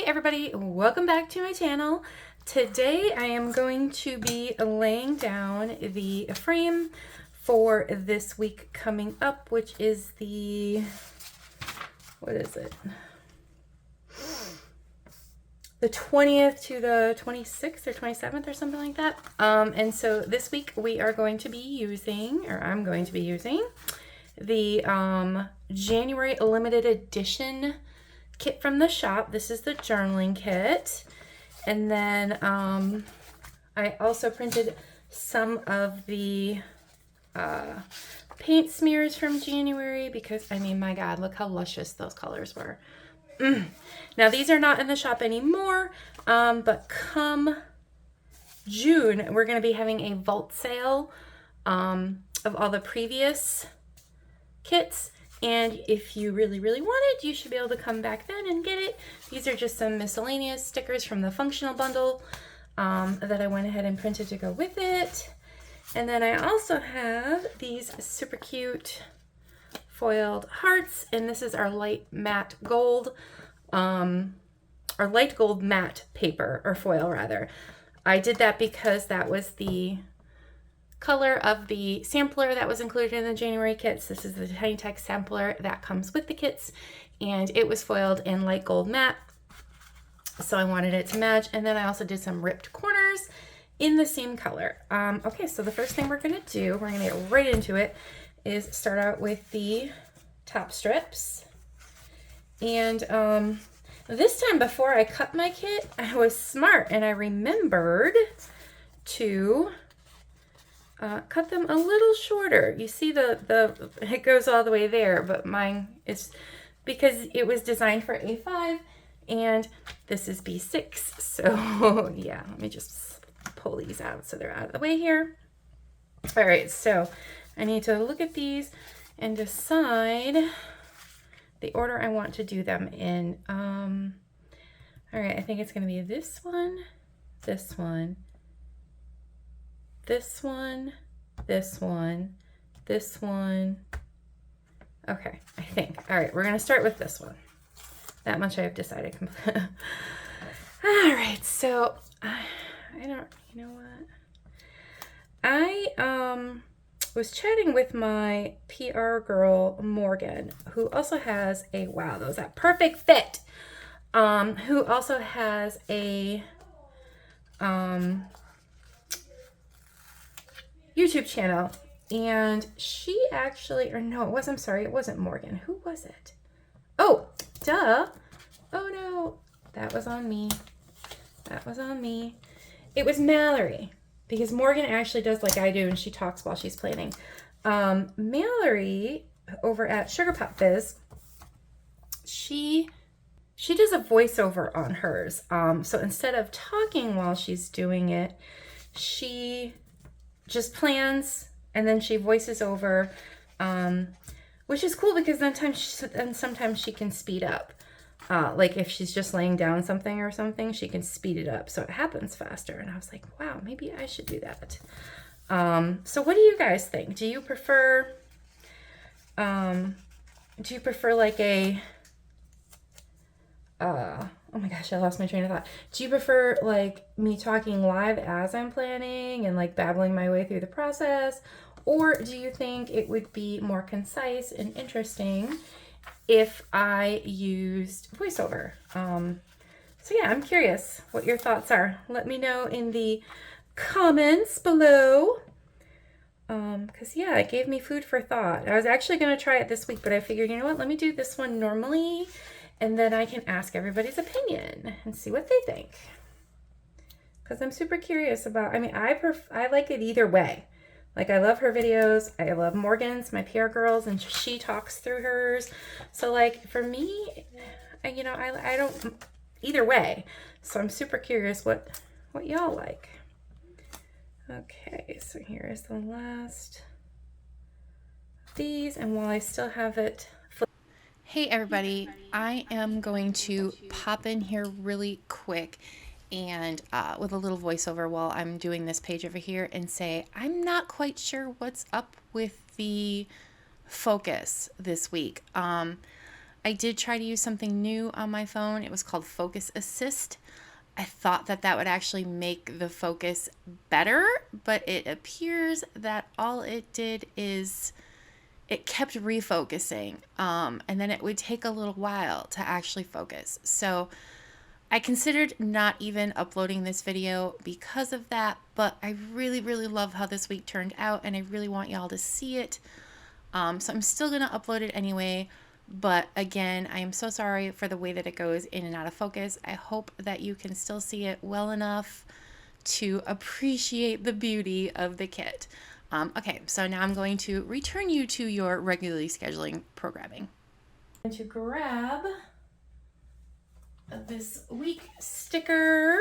everybody, welcome back to my channel. Today I am going to be laying down the frame for this week coming up, which is the, what is it? The 20th to the 26th or 27th or something like that. And so this week we are going to be using, or I'm going to be using, the January limited edition kit from the shop. This is the journaling kit. And then I also printed some of the paint smears from January because, I mean, my God, look how luscious those colors were. Now, these are not in the shop anymore, but come June, we're going to be having a vault sale of all the previous kits. And if you really, really want it, you should be able to come back then and get it. These are just some miscellaneous stickers from the functional bundle that I went ahead and printed to go with it. And then I also have these super cute foiled hearts, and this is our light matte gold, our light gold matte paper, or foil rather. I did that because that was the color of the sampler that was included in the January kits. This is the Tiny Tech sampler that comes with the kits, and it was foiled in light gold matte, so I wanted it to match. And then I also did some ripped corners in the same color. Okay, so the first thing we're gonna do, we're gonna get right into it, is start out with the top strips. And this time before I cut my kit, I was smart and I remembered to cut them a little shorter. You see it goes all the way there, but mine is, because it was designed for A5 and this is B6. So yeah, let me just pull these out so they're out of the way here. All right, so I need to look at these and decide the order I want to do them in. All right, I think it's gonna be this one, this one, this one, this one, this one. Okay, I think. All right, we're gonna start with this one. That much I have decided. All right, so I don't, you know what? I was chatting with my PR girl, Morgan, who also has a, wow, that was that perfect fit. Who also has a, YouTube channel, and she actually, or no, it was, I'm sorry, it wasn't Morgan. Who was it? Oh, duh. Oh no, that was on me. That was on me. It was Mallory, because Morgan actually does like I do, and she talks while she's planning. Mallory over at Sugar Pop Biz, she does a voiceover on hers. So instead of talking while she's doing it, she just plans and then she voices over, which is cool because then sometimes she can speed up. Like if she's just laying down something or something, she can speed it up so it happens faster. And I was like, wow, maybe I should do that. So what do you guys think? Do you prefer like a, oh my gosh, I lost my train of thought. Do you prefer like me talking live as I'm planning and like babbling my way through the process? Or do you think it would be more concise and interesting if I used voiceover? So yeah, I'm curious what your thoughts are. Let me know in the comments below. Cause yeah, it gave me food for thought. I was actually gonna try it this week, but I figured, you know what, let me do this one normally, and then I can ask everybody's opinion and see what they think. Cause I'm super curious about, I mean, I like it either way. Like I love her videos. I love Morgan's, my PR girls, and she talks through hers. So like for me, you know, I don't, either way. So I'm super curious what y'all like. Okay, so here is the last of these, and while I still have it. Hey everybody, I am going to pop in here really quick and with a little voiceover while I'm doing this page over here and say, I'm not quite sure what's up with the focus this week. I I did try to use something new on my phone. It was called Focus Assist. I thought that that would actually make the focus better, but it appears that all it did is it kept refocusing, and then it would take a little while to actually focus. So I considered not even uploading this video because of that, but I really, really love how this week turned out, and I really want y'all to see it. So I'm still going to upload it anyway. But again, I am so sorry for the way that it goes in and out of focus. I hope that you can still see it well enough to appreciate the beauty of the kit. Okay, so now I'm going to return you to your regularly scheduling programming. I'm going to grab this week sticker.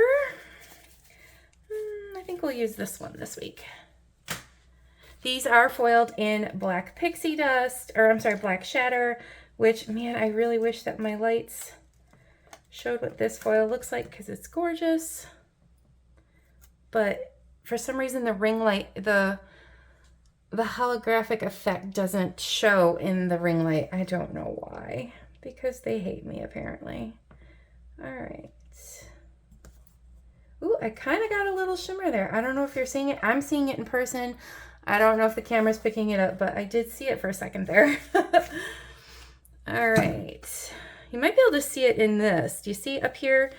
I think we'll use this one this week. These are foiled in black pixie dust, or I'm sorry, black shatter. Which, man, I really wish that my lights showed what this foil looks like because it's gorgeous. But for some reason, the ring light, the holographic effect doesn't show in the ring light. I don't know why. Because they hate me, apparently. All right. Ooh, I kind of got a little shimmer there. I don't know if you're seeing it. I'm seeing it in person. I don't know if the camera's picking it up, but I did see it for a second there. All right, you might be able to see it in this. Do you see up here?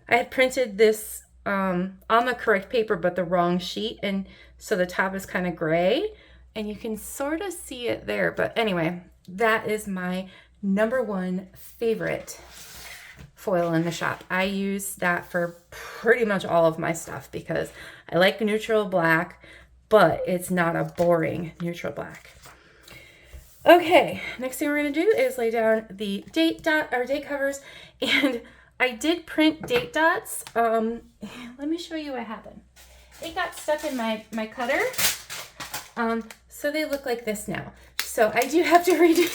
I had printed this on the correct paper, but the wrong sheet. And so the top is kind of gray and you can sort of see it there. But anyway, that is my #1 favorite foil in the shop. I use that for pretty much all of my stuff because I like neutral black, but it's not a boring neutral black. Okay, next thing we're going to do is lay down the date covers, and I did print date dots. Let me show you what happened. It got stuck in my cutter, so they look like this now. So I do have to redo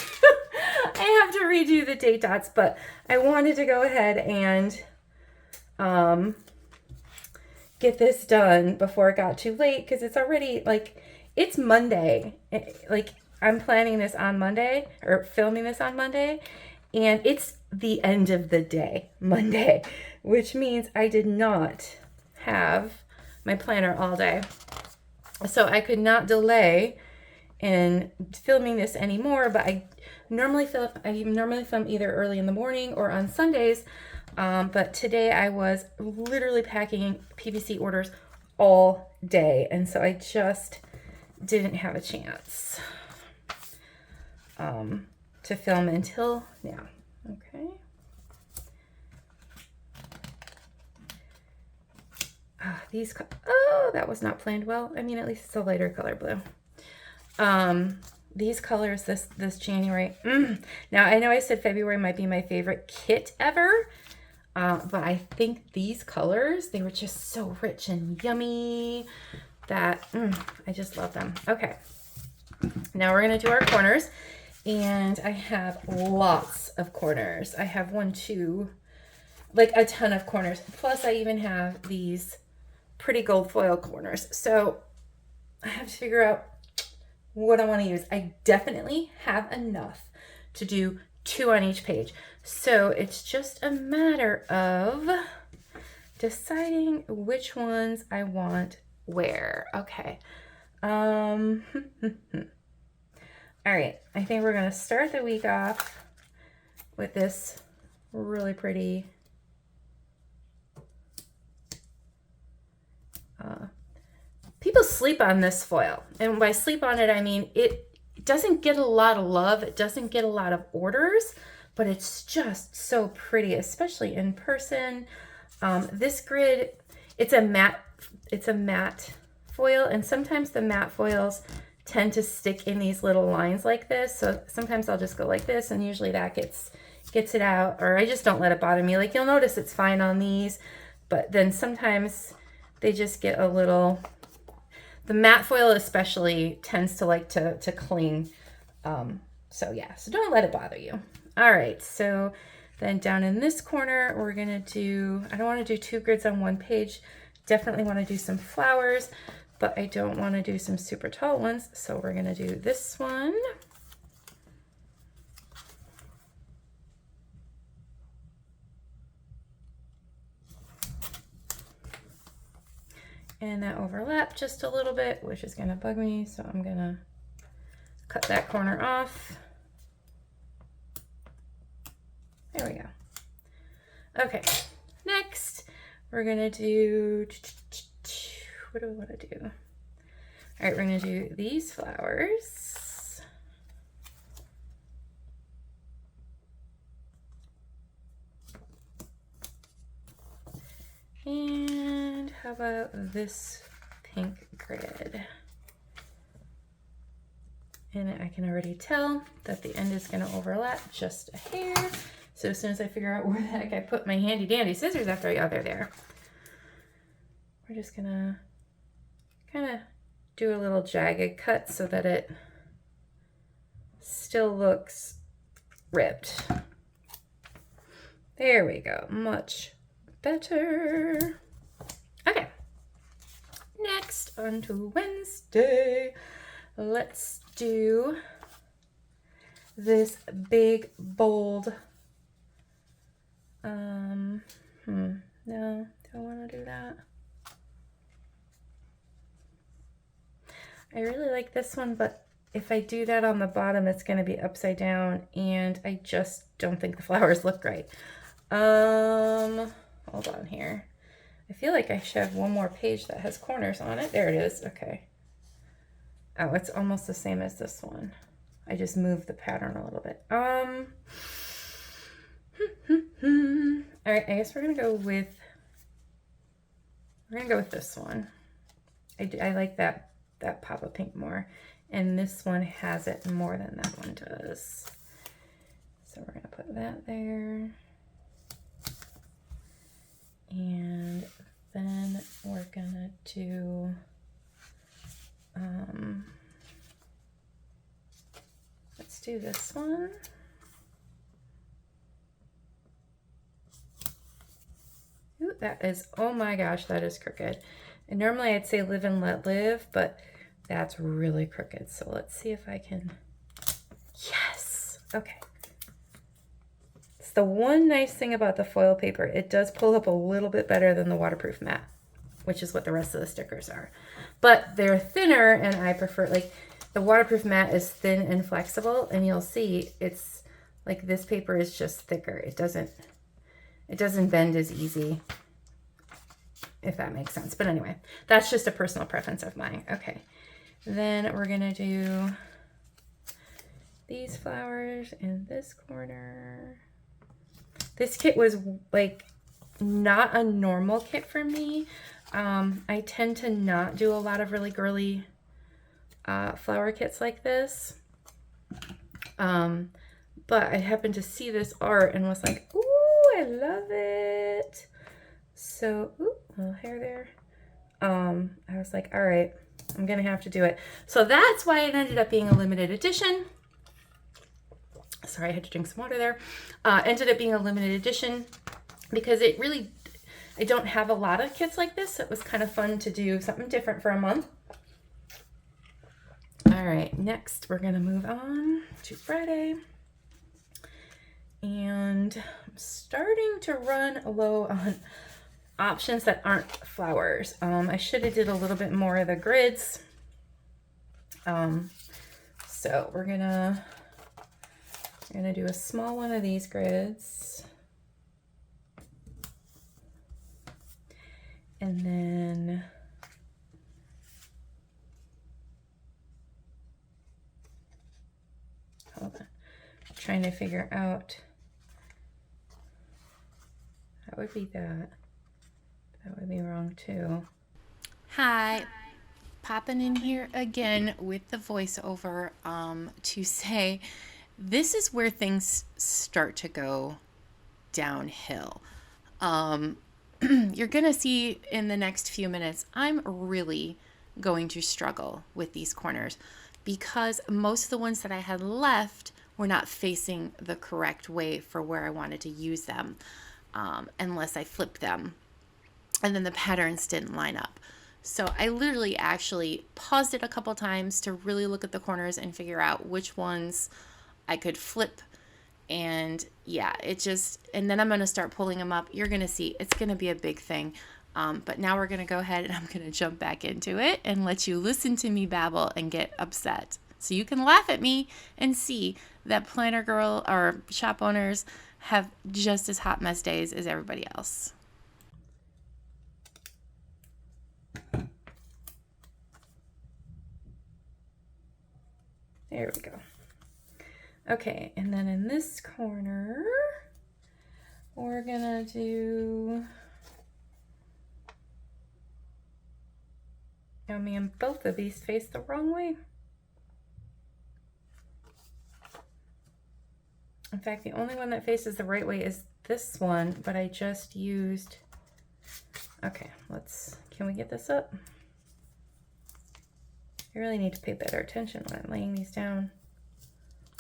I have to redo the date dots, but I wanted to go ahead and get this done before it got too late because it's already it's Monday. I'm planning this on Monday, or filming this on Monday, and it's the end of the day, Monday, which means I did not have my planner all day. So I could not delay in filming this anymore, but I normally film either early in the morning or on Sundays, but today I was literally packing PVC orders all day, and so I just didn't have a chance to film until now. Okay. That was not planned well. I mean, at least it's a lighter color blue. These colors this January. Now, I know I said February might be my favorite kit ever, but I think these colors, they were just so rich and yummy that I just love them. Okay. Now we're going to do our corners. And I have lots of corners. I have a ton of corners. Plus I even have these pretty gold foil corners. So I have to figure out what I want to use. I definitely have enough to do 2 on each page. So it's just a matter of deciding which ones I want where. Okay. All right, I think we're gonna start the week off with this really pretty people sleep on this foil, and by sleep on it I mean it doesn't get a lot of love, it doesn't get a lot of orders, but it's just so pretty, especially in person. This grid, it's a matte foil, and sometimes the matte foils tend to stick in these little lines like this. So sometimes I'll just go like this, and usually that gets it out, or I just don't let it bother me. Like you'll notice it's fine on these, but then sometimes they just get a little, the matte foil especially tends to like to cling. So yeah, so don't let it bother you. All right, so then down in this corner, we're gonna do, I don't wanna do 2 grids on 1 page. Definitely wanna do some flowers, but I don't want to do some super tall ones, so we're going to do this one. And that overlapped just a little bit, which is gonna bug me, so I'm gonna cut that corner off. There we go. Okay, next we're gonna do, what do we wanna do? All right, we're gonna do these flowers. And how about this pink grid? And I can already tell that the end is going to overlap just a hair. So as soon as I figure out where the heck I put my handy dandy scissors after I got there, we're just going to kind of do a little jagged cut so that it still looks ripped. There we go. Much better. Okay. Next, on to Wednesday. Let's do this big, bold, no, don't want to do that. I really like this one, but if I do that on the bottom, it's going to be upside down, and I just don't think the flowers look right. Hold on here. I feel like I should have one more page that has corners on it. There it is. Okay. Oh, it's almost the same as this one. I just moved the pattern a little bit. All right, I guess we're gonna go with this one. I like that pop of pink more, and this one has it more than that one does. So we're gonna put that there, and then we're gonna do let's do this one. Ooh, that is, oh my gosh, that is crooked. And normally I'd say live and let live, but that's really crooked. So let's see if I can, yes, okay. It's the one nice thing about the foil paper. It does pull up a little bit better than the waterproof mat, which is what the rest of the stickers are. But they're thinner, and I prefer, like, the waterproof mat is thin and flexible, and you'll see it's like this paper is just thicker. It doesn't bend as easy, if that makes sense. But anyway, that's just a personal preference of mine. Okay, then we're gonna do these flowers in this corner. This kit was like not a normal kit for me. I tend to not do a lot of really girly flower kits like this. But I happened to see this art and was like, ooh, I love it. So, ooh, a little hair there. I was like, all right, I'm gonna have to do it. So that's why it ended up being a limited edition. Sorry, I had to drink some water there. Ended up being a limited edition because it really, I don't have a lot of kits like this. So it was kind of fun to do something different for a month. All right, next we're gonna move on to Friday. And I'm starting to run low on options that aren't flowers. I should have did a little bit more of the grids. So we're gonna do a small one of these grids. And then hold on. I'm trying to figure out, that would be that. That would be wrong too. Hi, popping in here again with the voiceover to say this is where things start to go downhill. You're gonna see in the next few minutes, I'm really going to struggle with these corners because most of the ones that I had left were not facing the correct way for where I wanted to use them, unless I flipped them, and then the patterns didn't line up. So I literally actually paused it a couple times to really look at the corners and figure out which ones I could flip. And yeah, it just, and then I'm going to start pulling them up. You're going to see it's going to be a big thing. But now we're going to go ahead and I'm going to jump back into it and let you listen to me babble and get upset. So you can laugh at me and see that planner girl or shop owners have just as hot mess days as everybody else. There we go. Okay, and then in this corner, we're gonna do, oh man, both of these face the wrong way. In fact, the only one that faces the right way is this one, but I just used, okay, can we get this up? I really need to pay better attention when I'm laying these down,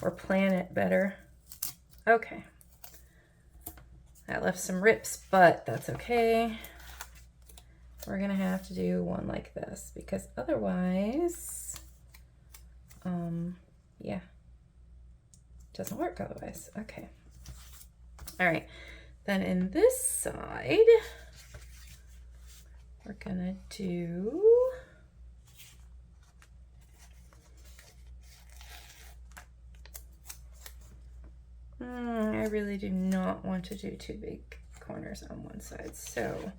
or plan it better. Okay. That left some rips, but that's okay. We're gonna have to do one like this because otherwise, yeah, it doesn't work otherwise. Okay. All right. Then in this side, we're gonna do I really do not want to do two big corners on one side, so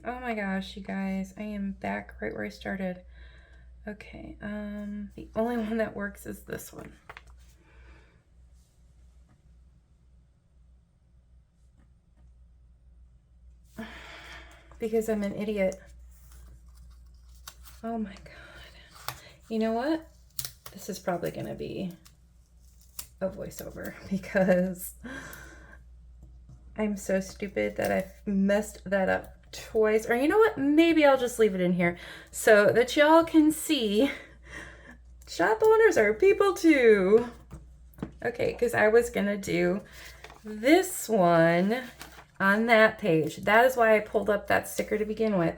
oh my gosh, you guys, I am back right where I started. Okay, the only one that works is this one. Because I'm an idiot. Oh my God. You know what? This is probably gonna be a voiceover because I'm so stupid that I've messed that up twice. Or you know what? Maybe I'll just leave it in here so that y'all can see shop owners are people too. Okay, because I was gonna do this one on that page. That is why I pulled up that sticker to begin with.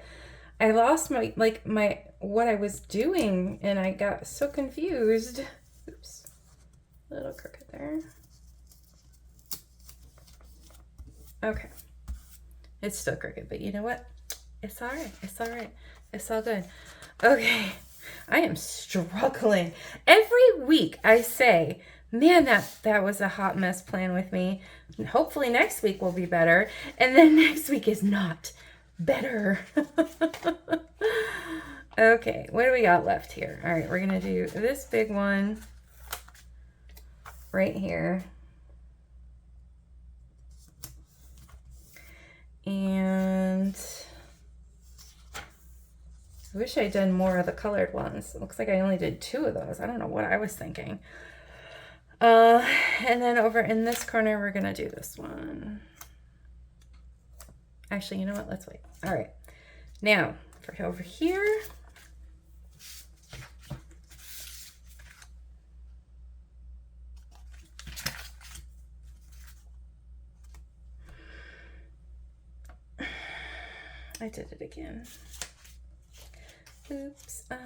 I lost my what I was doing and I got so confused. Oops, a little crooked there. Okay, it's still crooked, but you know what? It's all right. It's all right. It's all good. Okay, I am struggling. Every week I say, man, that was a hot mess plan with me. And hopefully next week will be better. And then next week is not better. Okay, what do we got left here? All right, we're going to do this big one right here. And I wish I'd done more of the colored ones. It looks like I only did 2 of those. I don't know what I was thinking. And then over in this corner, we're going to do this one. Actually, you know what? Let's wait. All right. Now, for over here, I did it again. Oops, I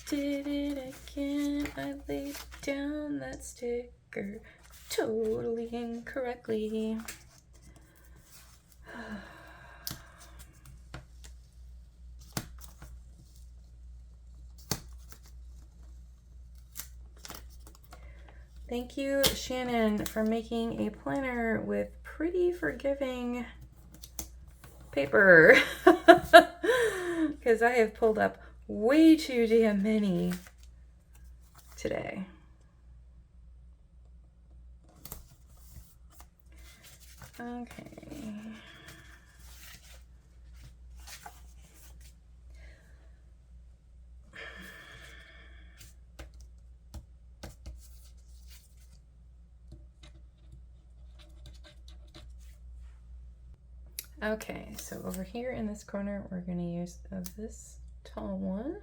did it again. I laid down that sticker totally incorrectly. Thank you, Shannon, for making a planner with pretty forgiving paper. Because I have pulled up way too damn many today. Okay. Okay, so over here in this corner, we're going to use this tall one.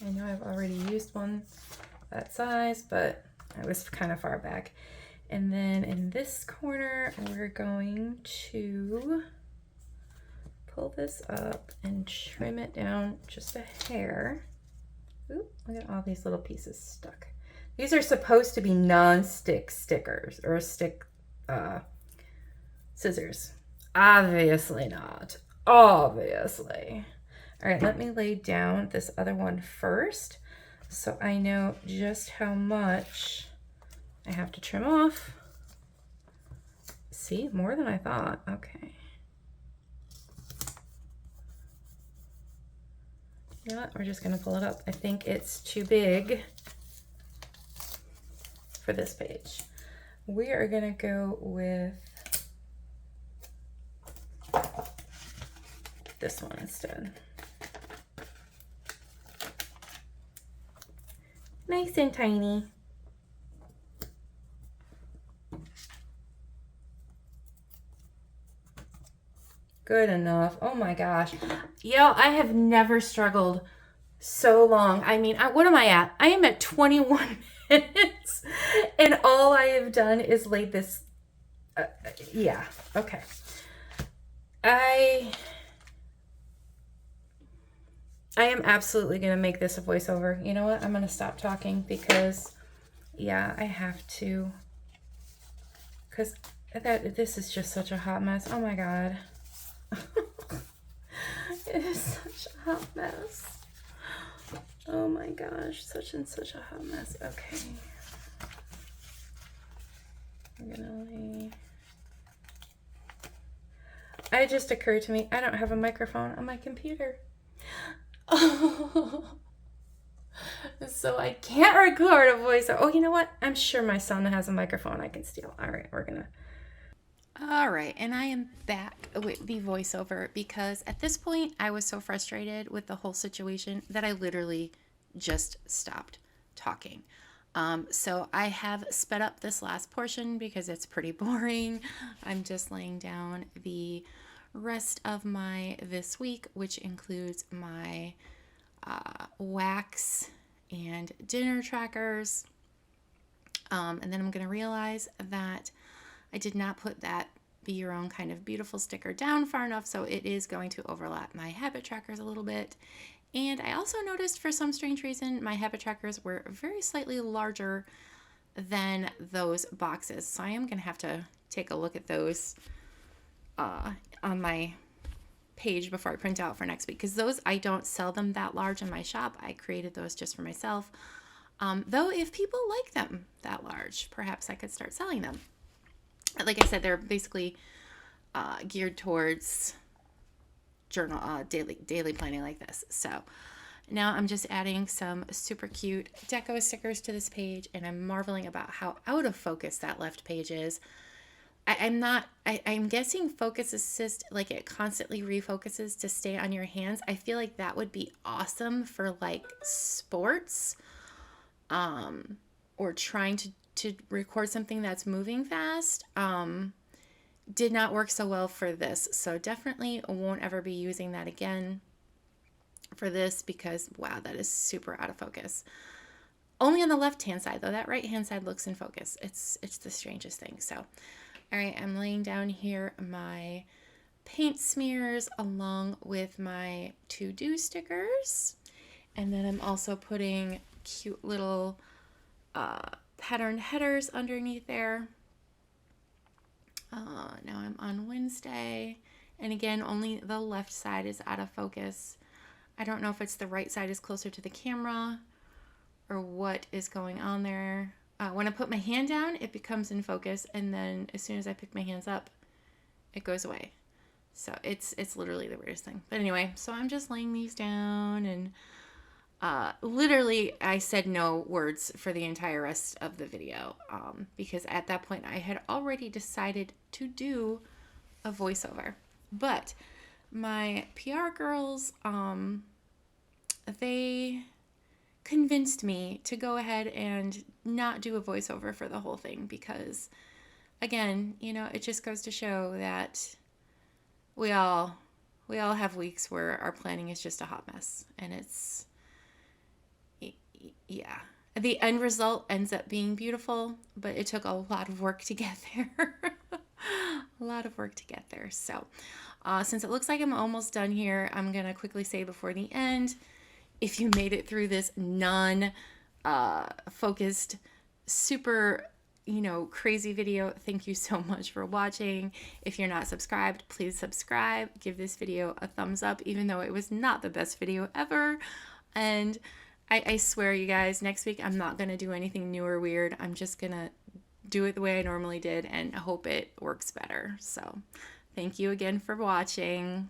I know I've already used one that size, but I was kind of far back. And then in this corner, we're going to pull this up and trim it down just a hair. Ooh, look at all these little pieces stuck. These are supposed to be non-stick stickers or stick scissors. Obviously not. Obviously. All right, let me lay down this other one first so I know just how much I have to trim off. See, more than I thought. Okay. You know what? We're just going to pull it up. I think it's too big for this page. We are going to go with this one instead. Nice and tiny. Good enough. Oh my gosh. Yo, I have never struggled so long. I mean, what am I at? I am at 21 minutes and all I have done is laid this. Yeah. Okay. I am absolutely going to make this a voiceover. You know what? I'm going to stop talking because, yeah, I have to. Because this is just such a hot mess. Oh my God. It is such a hot mess. Oh my gosh, such a hot mess. Okay. I'm gonna lay. It just occurred to me, I don't have a microphone on my computer. Oh. So I can't record a voice. Oh, you know what? I'm sure my son has a microphone I can steal. All right, we're gonna. All right, and I am back with the voiceover because at this point I was so frustrated with the whole situation that I literally just stopped talking. So I have sped up this last portion because it's pretty boring. I'm just laying down the rest of my this week, which includes my wax and dinner trackers. And then I'm going to realize that I did not put that Be Your Own Kind of Beautiful sticker down far enough, so it is going to overlap my habit trackers a little bit. And I also noticed for some strange reason my habit trackers were very slightly larger than those boxes. So I am going to have to take a look at those on my page before I print out for next week, because those, I don't sell them that large in my shop. I created those just for myself. Though if people like them that large, perhaps I could start selling them. Like I said, they're basically geared towards journal daily planning like this. So now I'm just adding some super cute deco stickers to this page, and I'm marveling about how out of focus that left page is. I'm guessing Focus Assist, like it constantly refocuses to stay on your hands. I feel like that would be awesome for like sports, or trying to record something that's moving fast. Did not work so well for this. So definitely won't ever be using that again for this because, wow, that is super out of focus. Only on the left-hand side, though. That right-hand side looks in focus. It's the strangest thing. So, all right, I'm laying down here my paint smears along with my to-do stickers. And then I'm also putting cute little patterned headers underneath there. Now I'm on Wednesday, and again, only the left side is out of focus. I don't know if it's the right side is closer to the camera or what is going on there. When I put my hand down, it becomes in focus, and then as soon as I pick my hands up, it goes away. So it's literally the weirdest thing. But anyway, so I'm just laying these down, and literally I said no words for the entire rest of the video, because at that point I had already decided to do a voiceover. But my PR girls, they convinced me to go ahead and not do a voiceover for the whole thing because, again, you know, it just goes to show that we all have weeks where our planning is just a hot mess, and it's, yeah, the end result ends up being beautiful, but it took a lot of work to get there. A lot of work to get there. So since it looks like I'm almost done here, I'm gonna quickly say before the end, if you made it through this non-focused, super, crazy video, thank you so much for watching. If you're not subscribed, please subscribe. Give this video a thumbs up, even though it was not the best video ever. And I swear, you guys, next week I'm not going to do anything new or weird. I'm just going to do it the way I normally did, and I hope it works better. So thank you again for watching.